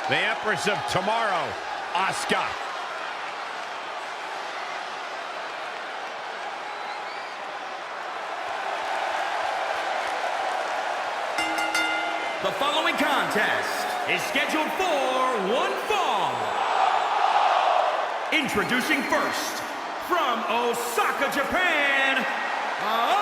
the Empress of Tomorrow, Asuka. The following contest is scheduled for one fall. Introducing first, from Osaka, Japan, Asuka!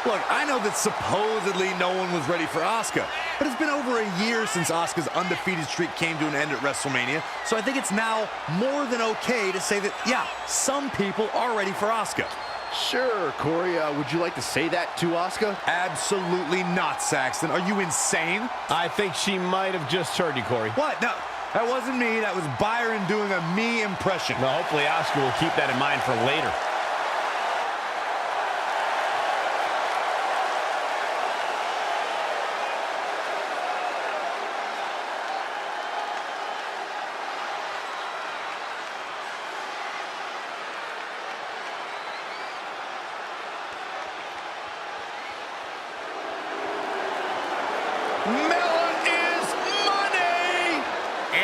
Look, I know that supposedly no one was ready for Asuka, but it's been over a year since Asuka's undefeated streak came to an end at WrestleMania, so I think it's now more than okay to say that, yeah, some people are ready for Asuka. Sure, Corey. Would you like to say that to Asuka? Absolutely not, Saxton. Are you insane? I think she might have just heard you, Corey. What? No, that wasn't me. That was Byron doing a me impression. Well, hopefully Asuka will keep that in mind for later.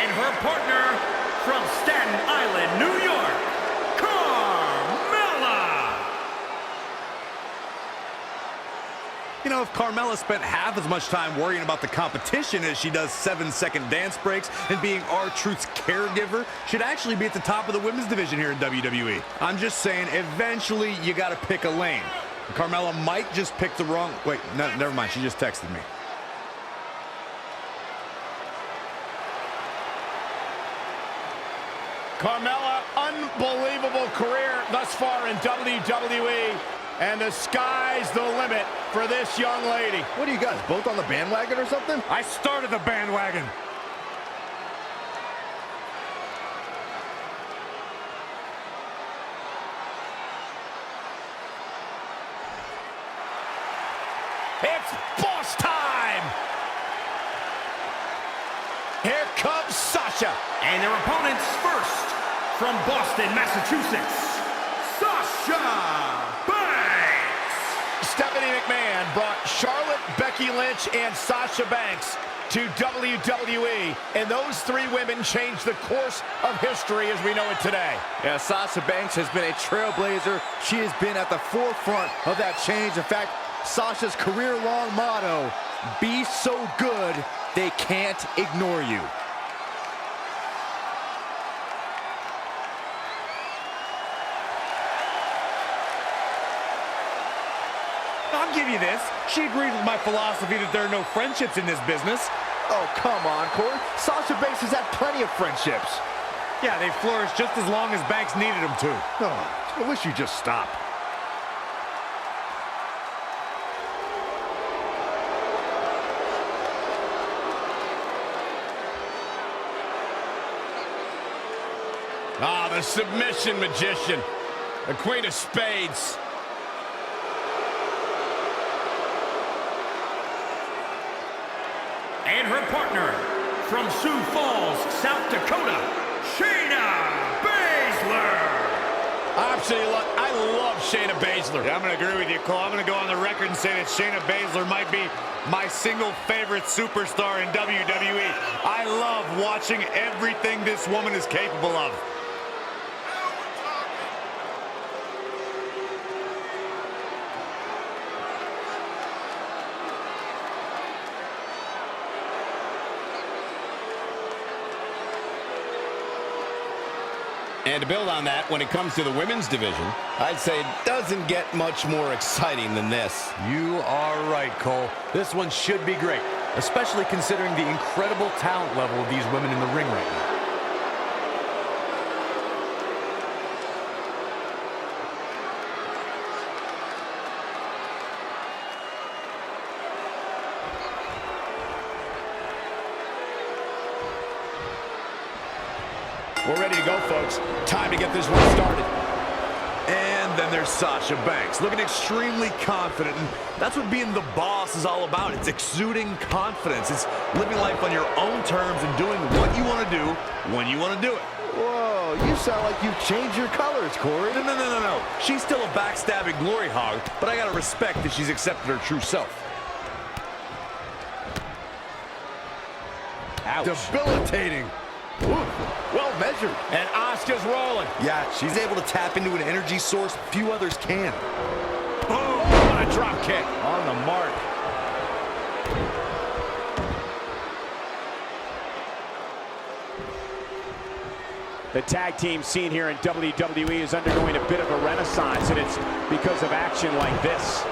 Her partner from Staten Island, New York, Carmella. You know, if Carmella spent half as much time worrying about the competition as she does 7-second dance breaks and being R-Truth's caregiver, she'd actually be at the top of the women's division here in WWE. I'm just saying, eventually you got to pick a lane. Carmella might just pick the wrong... Wait, no, never mind. She just texted me. Carmella, unbelievable career thus far in WWE, and the sky's the limit for this young lady. What are you guys, both on the bandwagon or something? I started the bandwagon. It's boss time! Here comes Sasha. And their opponents first, from Boston, Massachusetts, Sasha Banks. Stephanie McMahon brought Charlotte, Becky Lynch, and Sasha Banks to WWE, and those three women changed the course of history as we know it today. Yeah, Sasha Banks has been a trailblazer. She has been at the forefront of that change. In fact, Sasha's career-long motto, be so good, they can't ignore you. I'll give you this. She agrees with my philosophy that there are no friendships in this business. Oh, come on, Corey. Sasha Banks has had plenty of friendships. Yeah, they flourished just as long as Banks needed them to. Oh, I wish you'd just stop. Ah, the submission magician, the Queen of Spades. And her partner, from Sioux Falls, South Dakota, Shayna Baszler. I love Shayna Baszler. Yeah, I'm going to agree with you, Cole. I'm going to go on the record and say that Shayna Baszler might be my single favorite superstar in WWE. I love watching everything this woman is capable of. And to build on that, when it comes to the women's division, I'd say it doesn't get much more exciting than this. You are right, Cole. This one should be great, especially considering the incredible talent level of these women in the ring right now. We're ready to go, folks. Time to get this one started. And then there's Sasha Banks, looking extremely confident, and that's what being the boss is all about. It's exuding confidence. It's living life on your own terms and doing what you want to do when you want to do it. Whoa, you sound like you've changed your colors, Corey. No. She's still a backstabbing glory hog, but I gotta respect that she's accepted her true self. Ouch. Debilitating. Ooh, well measured. And Asuka's rolling. Yeah, she's able to tap into an energy source few others can. Oh, what a drop kick. On the mark. The tag team scene here in WWE is undergoing a bit of a renaissance, and it's because of action like this.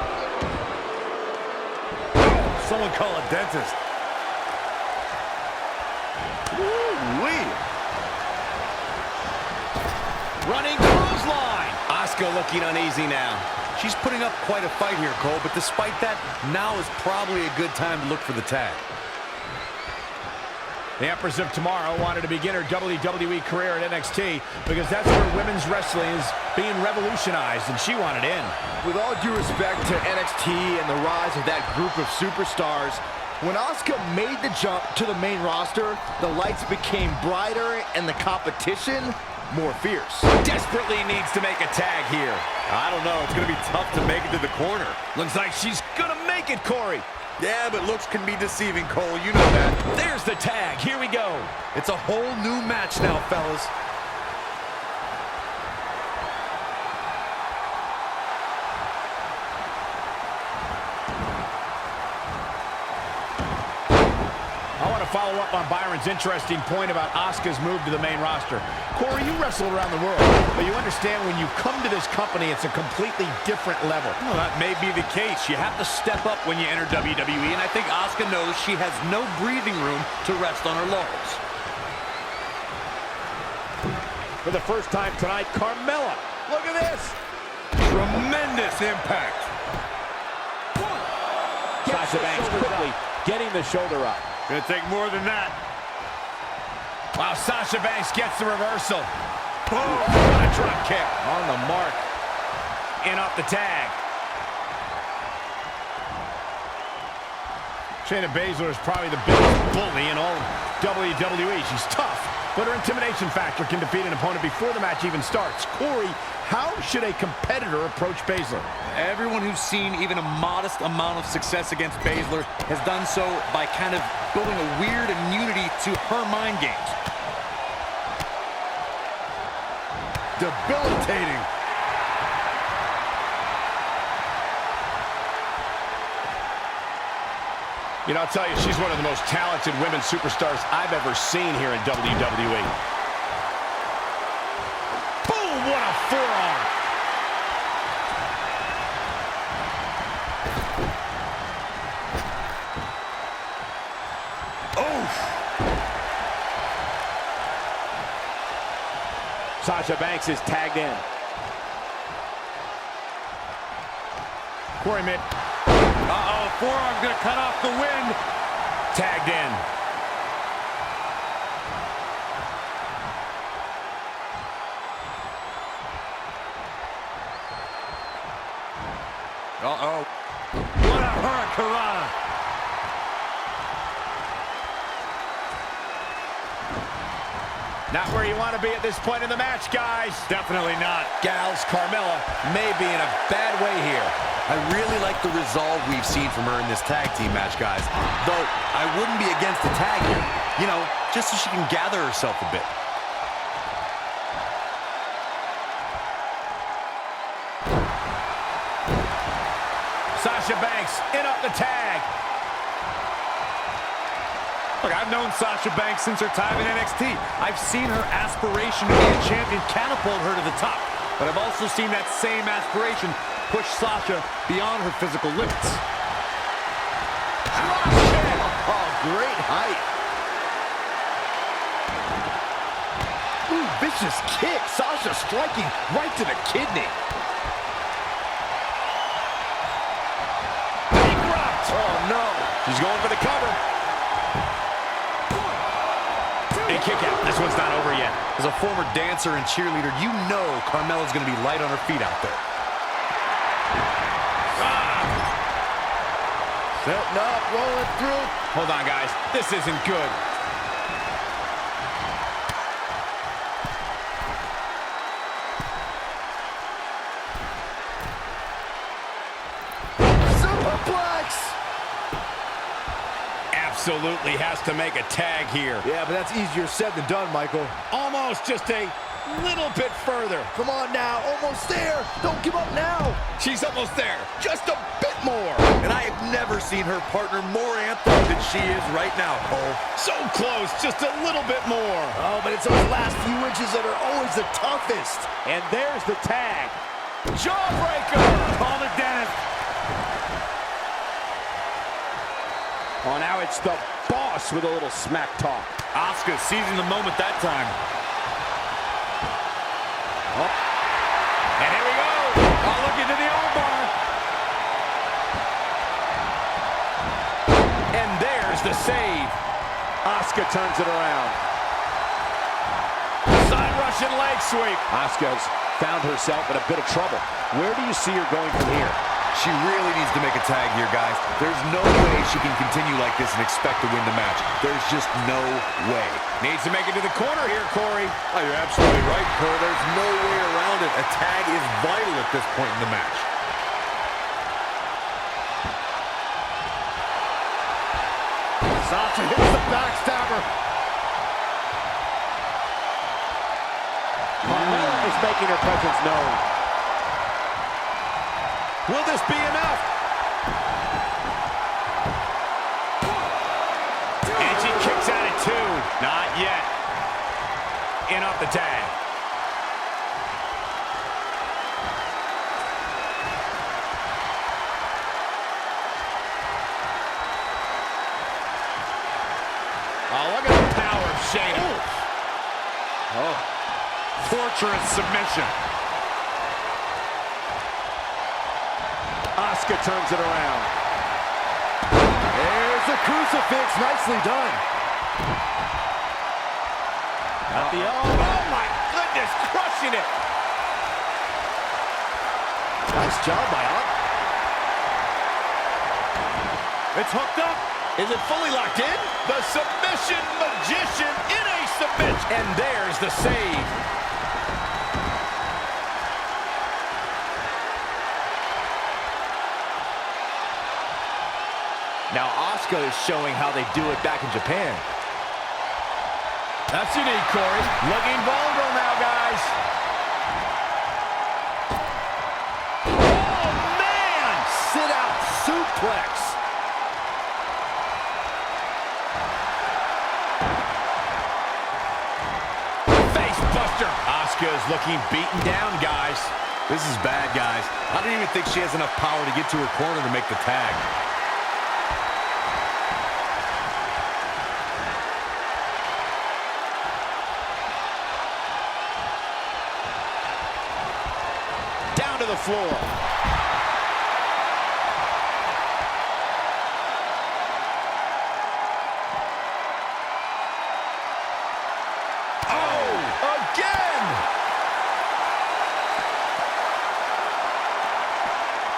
Someone call a dentist. Woo-wee. Running clothesline. Asuka looking uneasy now. She's putting up quite a fight here, Cole, but despite that, now is probably a good time to look for the tag. The Empress of Tomorrow wanted to begin her WWE career at NXT because that's where women's wrestling is being revolutionized, and she wanted in. With all due respect to NXT and the rise of that group of superstars, when Asuka made the jump to the main roster, the lights became brighter and the competition more fierce. Desperately needs to make a tag here. I don't know. It's going to be tough to make it to the corner. Looks like she's gonna make it, Corey. Yeah, but looks can be deceiving, Cole. You know that. There's the tag. Here we go. It's a whole new match now, fellas. I want to follow up on Byron's interesting point about Asuka's move to the main roster. Corey, you wrestle around the world, but you understand when you come to this company, it's a completely different level. Well, that may be the case. You have to step up when you enter WWE, and I think Asuka knows she has no breathing room to rest on her laurels. For the first time tonight, Carmella. Look at this. Tremendous impact. Sasha Banks quickly getting the shoulder up. Gonna take more than that. Wow, Sasha Banks gets the reversal. Boom! What a drop kick. On the mark. In off the tag. Shayna Baszler is probably the biggest bully in all of WWE. She's tough, but her intimidation factor can defeat an opponent before the match even starts. Corey, how should a competitor approach Baszler? Everyone who's seen even a modest amount of success against Baszler has done so by kind of building a weird immunity to her mind games. Debilitating. You know, I'll tell you, she's one of the most talented women superstars I've ever seen here in WWE. Boom! What a forearm! Sasha Banks is tagged in. Corey Mitt. Uh-oh, forearm's gonna cut off the wind. Tagged in. Uh-oh. What a hurricanrana. Not where you want to be at this point in the match, guys. Definitely not. Gals, Carmella may be in a bad way here. I really like the resolve we've seen from her in this tag team match, guys. Though, I wouldn't be against the tag here. You know, just so she can gather herself a bit. Sasha Banks in up the tag. Look, I've known Sasha Banks since her time in NXT. I've seen her aspiration to be a champion catapult her to the top. But I've also seen that same aspiration push Sasha beyond her physical limits. Oh, great height. Ooh, vicious kick. Sasha striking right to the kidney. Bankrupt. Oh, no. She's going for the cover. And kick out. This one's not over yet. As a former dancer and cheerleader, you know Carmella's going to be light on her feet out there. Setting up, rolling through. Hold on, guys. This isn't good. Superplex. absolutely has to make a tag here. Yeah, but that's easier said than done, Michael. Almost just a little bit further. Come on now, almost there. Don't give up now. She's almost there, just a bit more. And I have never seen her partner more amped up than she is right now, Cole. So close, just a little bit more. Oh, but it's those last few inches that are always the toughest. And there's the tag. Jawbreaker. Call it, Dennis. Oh, now it's the boss with a little smack talk. Asuka seizing the moment that time. Oh. And here we go. Oh, look into the armbar. And there's the save. Asuka turns it around. Side Russian leg sweep. Asuka's found herself in a bit of trouble. Where do you see her going from here? She really needs to make a tag here, guys. There's no way she can continue like this and expect to win the match. There's just no way. Needs to make it to the corner here, Corey. Oh, you're absolutely right, Cole. There's no way around it. A tag is vital at this point in the match. Sasha hits the backstabber. Carmella is making her presence known. Will this be enough? And she kicks out at 2. Not yet. In off the tag. Oh, look at the power of Shayna. Oh, torturous submission. Asuka turns it around. There's the crucifix. Nicely done. Got the elbow. Oh, my goodness. Crushing it. Nice job by Asuka. It's hooked up. Is it fully locked in? The submission magician in a submission. And there's the save. Now Asuka is showing how they do it back in Japan. That's unique, Corey. Looking vulnerable now, guys. Oh, man! Sit out suplex. Face buster. Asuka is looking beaten down, guys. This is bad, guys. I don't even think she has enough power to get to her corner to make the tag. Down to the floor. Oh, again!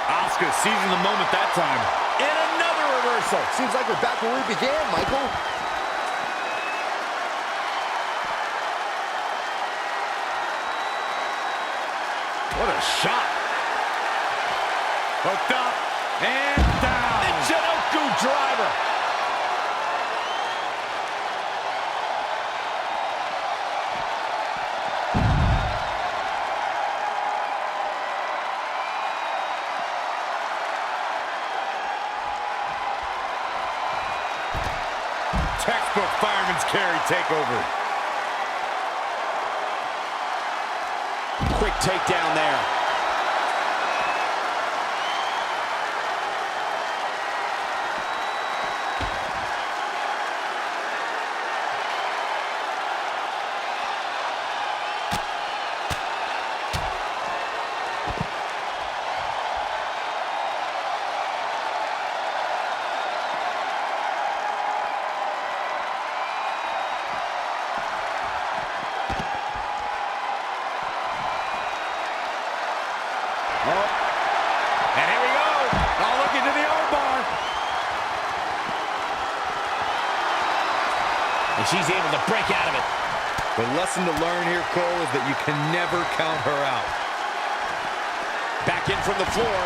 Asuka seizing the moment that time. And another reversal. Seems like we're back where we began, Michael. What a shot. Hooked up and down. The Jinoku driver. Textbook fireman's carry takeover. Quick takedown there. And here we go. Now look into the armbar. And she's able to break out of it. The lesson to learn here, Cole, is that you can never count her out. Back in from the floor.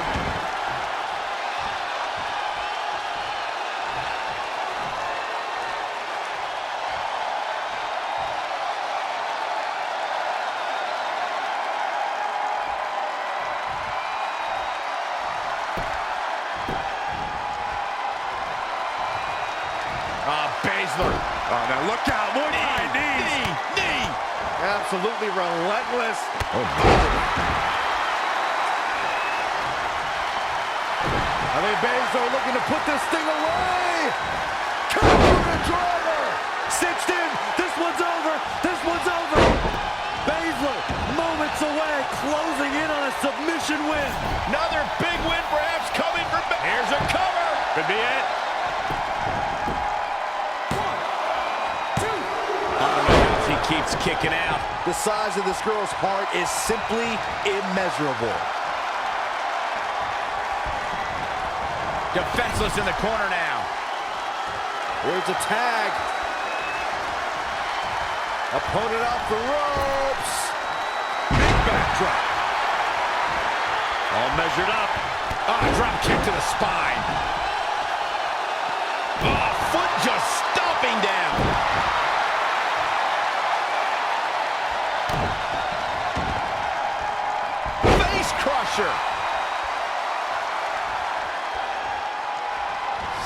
Oh, now look out. Muay Thai knees. Knee. Absolutely relentless. Oh, my. I think Baszler looking to put this thing away. Counter driver. Cinched in. This one's over. This one's over. Baszler, moments away, closing in on a submission win. Another big win perhaps coming for Baszler. Here's a cover. Could be it. He keeps kicking out. The size of this girl's heart is simply immeasurable. Defenseless in the corner now. Here's a tag. Opponent off the ropes. Big backdrop. All measured up. Drop kick to the spine. Foot just stomping down. Face crusher.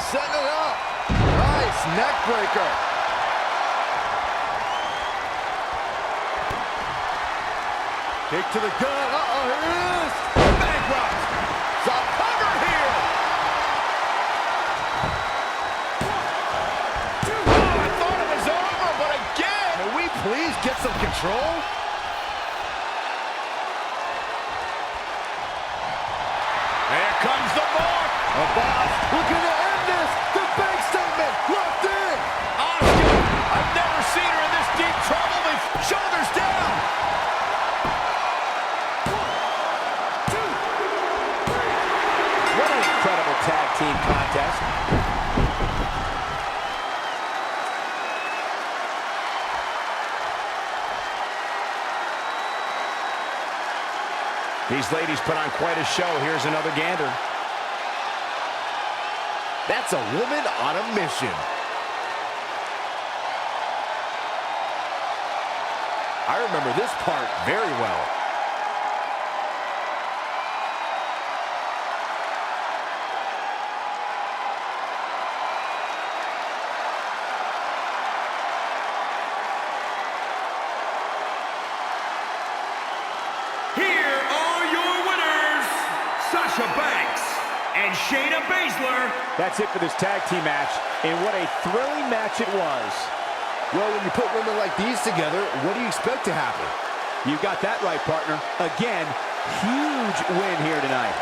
Setting it up. Nice neck breaker. Kick to the gut. Uh-oh, here it is. Bankrupt. It's a cover here. I thought it was over, but again. Can we please get some control? Here comes the mark. A boss looking to end this. The bank statement locked in. Asuka, I've never seen her in this deep trouble before. Shoulders down. 1, 2, 3. What an incredible tag team contest. These ladies put on quite a show. Here's another gander. That's a woman on a mission. I remember this part very well. Here are your winners, Sasha Banks and Shayna Baszler. That's it for this tag team match, and what a thrilling match it was. Well, when you put women like these together, what do you expect to happen? You got that right, partner. Again, huge win here tonight.